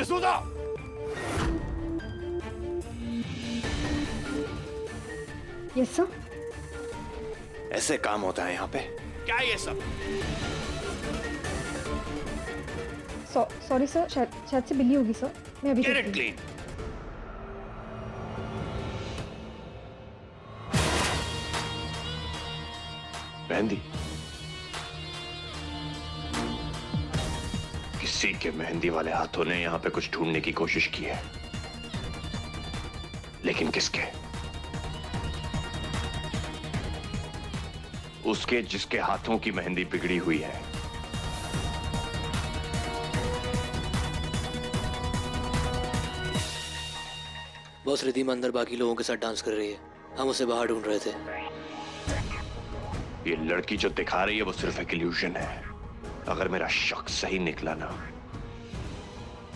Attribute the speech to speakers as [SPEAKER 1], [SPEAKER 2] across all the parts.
[SPEAKER 1] सूजा।
[SPEAKER 2] Yes sir.
[SPEAKER 1] ऐसे काम होता है यहाँ पे? क्या ये सब?
[SPEAKER 2] सॉरी सर, शायद से बिल्ली होगी सर। मैं अभी
[SPEAKER 1] Get it clean. मेहंदी, किसी के मेहंदी वाले हाथों ने यहां पे कुछ ढूंढने की कोशिश की है, लेकिन किसके? उसके जिसके हाथों की मेहंदी बिगड़ी हुई है।
[SPEAKER 3] बॉस, रिद्धिमा अंदर बाकी लोगों के साथ डांस कर रही है। हम उसे बाहर ढूंढ रहे थे।
[SPEAKER 1] ये लड़की जो दिखा रही है वो सिर्फ एक इल्यूजन है। अगर मेरा शक सही निकला ना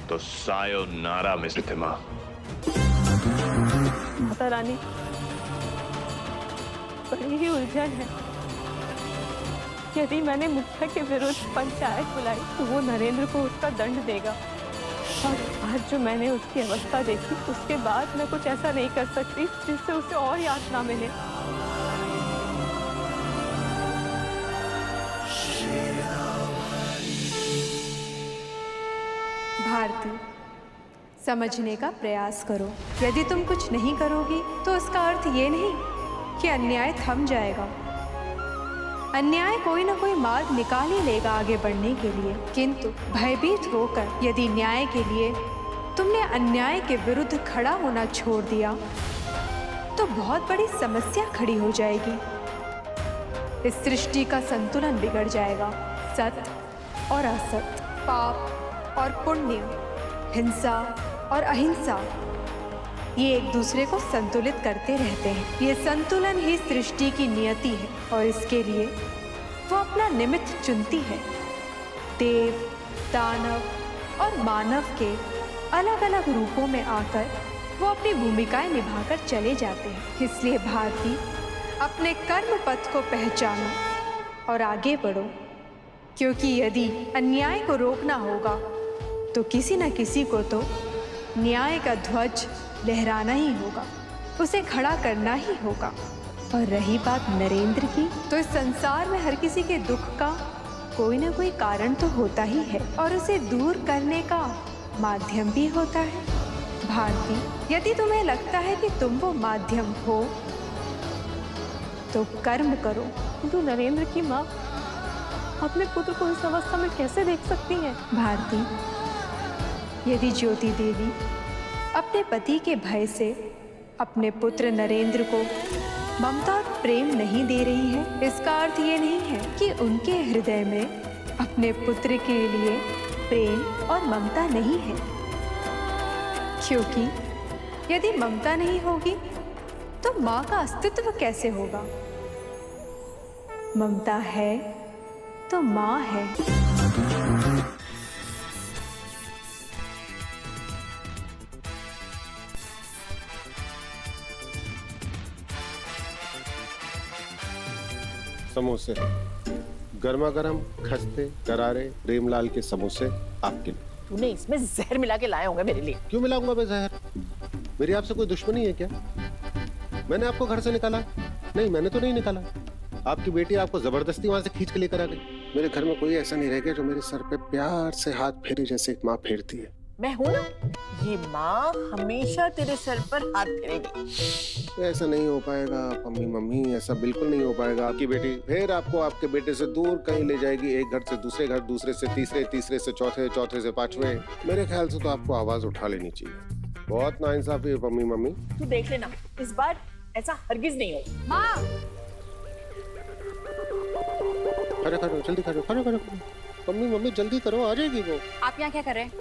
[SPEAKER 1] तो सायोनारा मिस रिद्धिमा।
[SPEAKER 4] माता रानी, बड़ी ही उलझन है। यदि मैंने मुखिया के विरुद्ध पंचायत बुलाई तो वो नरेंद्र को उसका दंड देगा, और आज जो मैंने उसकी अवस्था देखी उसके बाद मैं कुछ ऐसा नहीं कर सकती जिससे उसे और यातना मिले।
[SPEAKER 5] भारती, समझने का प्रयास करो। यदि तुम कुछ नहीं करोगी तो उसका अर्थ ये नहीं कि अन्याय थम जाएगा। अन्याय कोई ना कोई मार्ग निकाल ही लेगा आगे बढ़ने के लिए, किंतु भयभीत होकर यदि न्याय के लिए तुमने अन्याय के विरुद्ध खड़ा होना छोड़ दिया तो बहुत बड़ी समस्या खड़ी हो जाएगी। इस सृष्टि का संतुलन बिगड़ जाएगा। सत्य और असत्य, पाप और पुण्य, हिंसा और अहिंसा, ये एक दूसरे को संतुलित करते रहते हैं। ये संतुलन ही सृष्टि की नियति है और इसके लिए वो अपना निमित्त चुनती है। देव, दानव और मानव के अलग अलग रूपों में आकर वो अपनी भूमिकाएं निभाकर चले जाते हैं। इसलिए भारती, अपने कर्म पथ को पहचानो और आगे बढ़ो, क्योंकि यदि अन्याय को रोकना होगा तो किसी न किसी को तो न्याय का ध्वज लहराना ही होगा, उसे खड़ा करना ही होगा। और रही बात नरेंद्र की, तो इस संसार में हर किसी के दुख का कोई ना कोई कारण तो होता ही है और उसे दूर करने का माध्यम भी होता है। भारती, यदि तुम्हें लगता है कि तुम वो माध्यम हो तो कर्म करो।
[SPEAKER 4] किंतु नरेंद्र की माँ अपने पुत्र को इस अवस्था में कैसे देख सकती हैं?
[SPEAKER 5] भारती, यदि ज्योति देवी अपने पति के भय से अपने पुत्र नरेंद्र को ममता और प्रेम नहीं दे रही है, इसका अर्थ ये नहीं है कि उनके हृदय में अपने पुत्र के लिए प्रेम और ममता नहीं है। क्योंकि यदि ममता नहीं होगी तो माँ का अस्तित्व कैसे होगा? ममता है तो माँ है।
[SPEAKER 6] समोसे, गर्मा गर्म खस्ते करारे प्रेमलाल के समोसे आपके लिए।
[SPEAKER 7] तूने इसमें जहर मिला के लाया होगा मेरे लिए।
[SPEAKER 6] क्यों मिलाऊंगा मैं जहर? मेरी आपसे कोई दुश्मनी है क्या? मैंने आपको घर से निकाला? नहीं, मैंने तो नहीं निकाला। आपकी बेटी आपको जबरदस्ती वहां से खींच के लेकर आ गई। मेरे घर में कोई ऐसा नहीं रह गया जो मेरे सर पे प्यार से हाथ फेरे जैसे एक माँ फेरती है।
[SPEAKER 7] मैं हूं ना, ये माँ हमेशा तेरे सर पर हाथ फेरेगी।
[SPEAKER 6] ऐसा नहीं हो पाएगा मम्मी, ऐसा बिल्कुल नहीं हो पाएगा। आपकी बेटी फिर आपको आपके बेटे से दूर कहीं ले जाएगी, एक घर से दूसरे घर, दूसरे से तीसरे, तीसरे से चौथे, चौथे से पांचवे। मेरे ख्याल से तो आपको आवाज उठा लेनी चाहिए। बहुत नाइंसाफी है मम्मी।
[SPEAKER 7] तू देख लेना, इस बार ऐसा हरगिज नहीं होगा।
[SPEAKER 5] माँ,
[SPEAKER 6] खड़े करो, जल्दी करो, खड़े करो। मम्मी जल्दी करो, आ जाएगी वो।
[SPEAKER 5] आप यहाँ क्या कर रहे हैं?